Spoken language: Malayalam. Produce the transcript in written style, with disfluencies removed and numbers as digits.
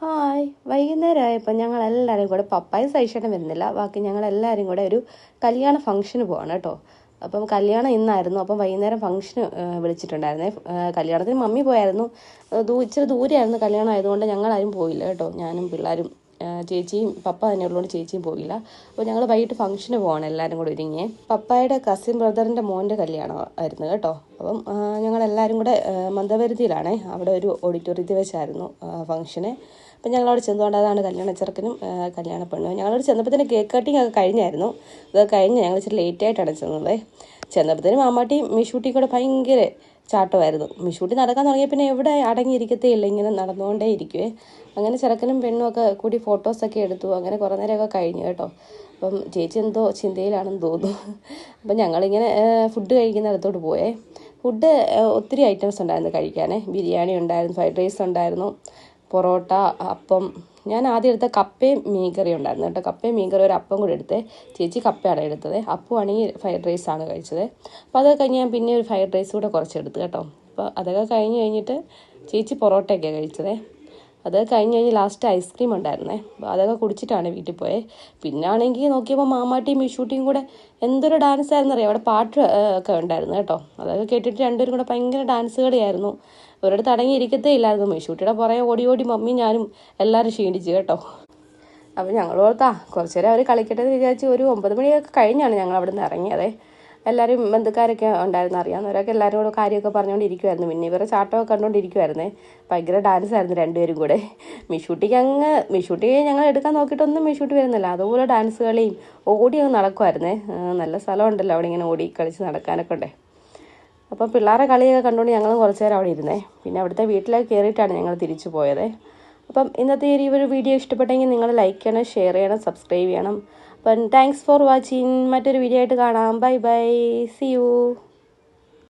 ഹായ്, വൈകുന്നേരമായപ്പോൾ ഞങ്ങളെല്ലാവരും കൂടെ പപ്പായും സൈഷേട്ടൻ വരുന്നില്ല, ബാക്കി ഞങ്ങളെല്ലാവരും കൂടെ ഒരു കല്യാണ ഫംഗ്ഷന് പോവാണ് കേട്ടോ. അപ്പം കല്യാണം ഇന്നായിരുന്നു. അപ്പം വൈകുന്നേരം ഫംഗ്ഷന് വിളിച്ചിട്ടുണ്ടായിരുന്നേ. കല്യാണത്തിന് മമ്മി പോയായിരുന്നു. ഇച്ചിരി ദൂരെയായിരുന്നു കല്യാണം ആയതുകൊണ്ട് ഞങ്ങളാരും പോയില്ല കേട്ടോ. ഞാനും പിള്ളേരും ചേച്ചിയും പപ്പ തന്നെ ഉള്ളതുകൊണ്ട് ചേച്ചിയും പോയില്ല. അപ്പോൾ ഞങ്ങൾ വൈകിട്ട് ഫംഗ്ഷന് പോവാണ് എല്ലാവരും കൂടെ ഒരുങ്ങിയേ. പപ്പായുടെ കസിൻ ബ്രദറിൻ്റെ മോൻ്റെ കല്യാണം ആയിരുന്നു കേട്ടോ. അപ്പം ഞങ്ങളെല്ലാവരും കൂടെ മന്ദപരുത്തിയിലാണേ, അവിടെ ഒരു ഓഡിറ്റോറിയത്തിൽ വെച്ചായിരുന്നു ഫംഗ്ഷന്. അപ്പം ഞങ്ങളവിടെ ചെന്നുകൊണ്ട് അതാണ് കല്യാണ ചെറുക്കനും കല്യാണ പെണ്ണും. ഞങ്ങളവിടെ ചെന്നപ്പോഴത്തേന് കേക്ക് കട്ടിങ് ഒക്കെ കഴിഞ്ഞായിരുന്നു. അത് കഴിഞ്ഞ് ഞങ്ങൾ ഇച്ചിരി ലേറ്റായിട്ടാണ് ചെന്നത്. ചെന്നപ്പോഴത്തേനും മാമാട്ടിയും മിഷൂട്ടിയും കൂടെ ഭയങ്കര ചാട്ടമായിരുന്നു. മിഷൂട്ടി നടക്കാൻ തുടങ്ങിയ പിന്നെ എവിടെ അടങ്ങിയിരിക്കത്തേ ഇല്ല, ഇങ്ങനെ നടന്നുകൊണ്ടേ ഇരിക്കുവേ. അങ്ങനെ ചെറുക്കനും പെണ്ണും ഒക്കെ കൂടി ഫോട്ടോസൊക്കെ എടുത്തു. അങ്ങനെ കുറേ നേരമൊക്കെ കഴിഞ്ഞു കേട്ടോ. അപ്പം ചേച്ചി എന്തോ ചിന്തയിലാണെന്ന് തോന്നുന്നു. അപ്പം ഞങ്ങളിങ്ങനെ ഫുഡ് കഴിക്കുന്നിടത്തോട്ട് പോയേ. ഫുഡ് ഒത്തിരി ഐറ്റംസ് ഉണ്ടായിരുന്നു കഴിക്കാനേ. ബിരിയാണി ഉണ്ടായിരുന്നു, ഫ്രൈഡ് റൈസ് ഉണ്ടായിരുന്നു, പൊറോട്ട, അപ്പം. ഞാൻ ആദ്യം എടുത്ത കപ്പയും മീൻകറി ഉണ്ടായിരുന്നു കേട്ടോ. കപ്പയും മീൻകറി ഒരു അപ്പം കൂടെ എടുത്തേ. ചേച്ചി കപ്പയാണ് എടുത്തത്, അപ്പമാണെങ്കിൽ ഫ്രൈഡ് റൈസാണ് കഴിച്ചത്. അപ്പോൾ അതൊക്കെ കഴിഞ്ഞ് ഞാൻ പിന്നെ ഒരു ഫ്രൈഡ് റൈസ് കൂടെ കുറച്ചെടുത്ത് കേട്ടോ. അപ്പോൾ അതൊക്കെ കഴിഞ്ഞിട്ട് ചേച്ചി പൊറോട്ടയൊക്കെയാണ് കഴിച്ചത്. അത് കഴിഞ്ഞ് ലാസ്റ്റ് ഐസ്ക്രീം ഉണ്ടായിരുന്നേ. അപ്പോൾ അതൊക്കെ കുടിച്ചിട്ടാണ് വീട്ടിൽ പോയത്. പിന്നെ ആണെങ്കിൽ നോക്കിയപ്പോൾ മാമാട്ടിയും മിഷൂട്ടിയും കൂടെ എന്തൊരു ഡാൻസ് ആയിരുന്നു അറിയാം. അവിടെ പാട്ട് ഒക്കെ ഉണ്ടായിരുന്നു കേട്ടോ. അതൊക്കെ കേട്ടിട്ട് രണ്ടുപേരും കൂടെ ഭയങ്കര ഡാൻസ് കളിയായിരുന്നു. ഒരിടത്ത് അടങ്ങിയിരിക്കത്തേ ഇല്ലായിരുന്നു. മിഷൂട്ടിയുടെ പുറകെ ഓടി മമ്മി ഞാനും എല്ലാവരും ക്ഷീണിച്ചു കേട്ടോ. അപ്പോൾ ഞങ്ങൾ ഓർത്താ കുറച്ച് നേരം അവർ കളിക്കട്ടെ എന്ന് വിചാരിച്ച് ഒരു 9 മണിയൊക്കെ കഴിഞ്ഞാണ് ഞങ്ങൾ അവിടെ നിന്ന് ഇറങ്ങിയതേ. എല്ലാവരും ബന്ധുക്കാരൊക്കെ ഉണ്ടായിരുന്നു, അറിയാവുന്നവരൊക്കെ എല്ലാവരും കൂടെ കാര്യമൊക്കെ പറഞ്ഞുകൊണ്ടിരിക്കുമായിരുന്നു. പിന്നെ ഇവരെ ചാട്ടമൊക്കെ കണ്ടുകൊണ്ടിരിക്കുമായിരുന്നേ. ഭയങ്കര ഡാൻസ് ആയിരുന്നു രണ്ടുപേരും കൂടെ. മിഷൂട്ടിയെ ഞങ്ങൾ എടുക്കാൻ നോക്കിയിട്ടൊന്നും മിഷൂട്ടി വരുന്നില്ല. അതുപോലെ ഡാൻസ് കളിയും ഓടി അങ്ങ് നടക്കുമായിരുന്നേ. നല്ല സ്ഥലമുണ്ടല്ലോ അവിടെ ഇങ്ങനെ ഓടി കളിച്ച് നടക്കാനൊക്കെ ഉണ്ടേ. അപ്പം പിള്ളേരെ കളിയൊക്കെ കണ്ടുകൊണ്ട് ഞങ്ങളും കുറച്ച് നേരം അവിടെ ഇരുന്നേ. പിന്നെ അവിടുത്തെ വീട്ടിലേക്ക് കയറിയിട്ടാണ് ഞങ്ങൾ തിരിച്ചു പോയത്. അപ്പം ഇന്നത്തെ ഈ ഒരു വീഡിയോ ഇഷ്ടപ്പെട്ടെങ്കിൽ നിങ്ങൾ ലൈക്ക് ചെയ്യണം, ഷെയർ ചെയ്യണം, സബ്സ്ക്രൈബ് ചെയ്യണം. അപ്പം താങ്ക്സ് ഫോർ വാച്ചിങ്. മറ്റൊരു വീഡിയോ ആയിട്ട് കാണാം. Bye bye, see U.